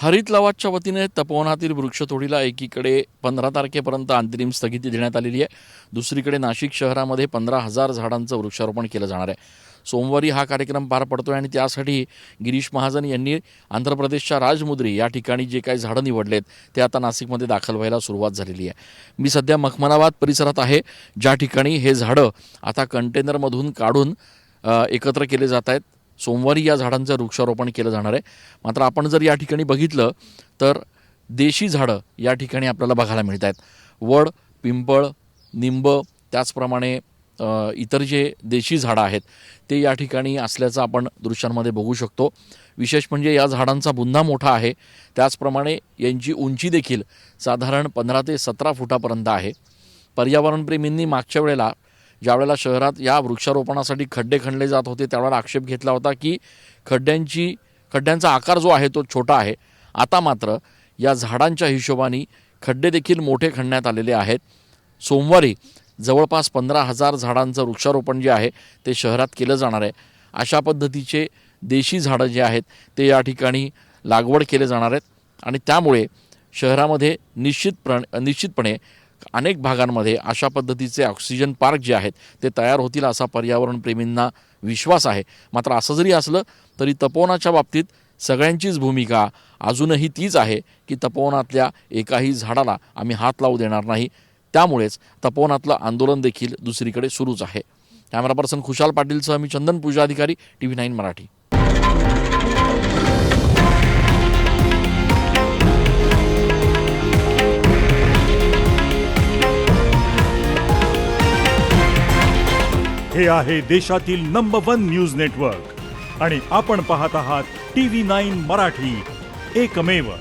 हरित लवादच्या वतीने तपोवनातील वृक्षतोडीला एकीकडे 15 तारखेपर्यंत अंतरिम स्थगिती देण्यात आलेली आहे. दुसरीकडे नाशिक शहरामध्ये 15,000 झाडांचं वृक्षारोपण केलं जाणार आहे. सोमवारी हा कार्यक्रम पार पडतोय आणि त्यासाठी गिरीश महाजन यांनी आंध्र प्रदेशच्या राजमुद्री या ठिकाणी जे काही झाडं निवडलेत ते आता नाशिकमध्ये दाखल व्हायला सुरुवात झालेली आहे. मी सध्या मखमनाबाद परिसरात आहे, ज्या ठिकाणी हे झाडं आता कंटेनरमधून काढून एकत्र केले जात आहेत. सोमवारी या झाडांचं वृक्षारोपण केलं जाणार आहे. मात्र आपण जर या ठिकाणी बघितलं तर देशी झाडं या ठिकाणी आपल्याला बघायला मिळत आहेत. वड, पिंपळ, निंब, त्याचप्रमाणे इतर जे देशी झाडं आहेत ते या ठिकाणी असल्याचं आपण दृश्यांमध्ये बघू शकतो. विशेष म्हणजे या झाडांचा बुंदा मोठा आहे, त्याचप्रमाणे यांची उंची देखील साधारण 15 ते 17 फुटापर्यंत आहे. पर्यावरणप्रेमींनी मागच्या वेळेला ज्यावेळेला शहरात या वृक्षारोपणासाठी खड्डे खणले जात होते त्यावेळेला आक्षेप घेतला होता की खड्ड्यांचा आकार जो आहे तो छोटा आहे. आता मात्र या झाडांच्या हिशोबाने खड्डे देखील मोठे खणण्यात आलेले आहेत. सोमवारी जवळपास 15,000 झाडांचं वृक्षारोपण जे आहे ते शहरात केलं जाणार आहे. अशा पद्धतीचे देशी झाडं जे आहेत ते या ठिकाणी लागवड केले जाणार आहेत आणि त्यामुळे शहरामध्ये निश्चितपणे अनेक भागांमध्ये अशा पद्धतीचे ऑक्सिजन पार्क जे आहेत ते तयार होतील असा पर्यावरणप्रेमींना विश्वास आहे. मात्र असं जरी असलं तरी तपोवनाच्या बाबतीत सगळ्यांचीच भूमिका अजूनही तीच आहे की तपोवनातल्या एकाही झाडाला आम्ही हात लावू देणार नाही. त्यामुळेच तपोवनातलं आंदोलन देखील दुसरीकडे सुरूच आहे. कॅमेरा पर्सन खुशाल पाटीलसह मी चंदन पूजा अधिकारी, TV9 मराठी. हे आहे देशातील नंबर 1 न्यूज नेटवर्क आणि आपण पाहत आहात TV9 मराठी, एकमेव.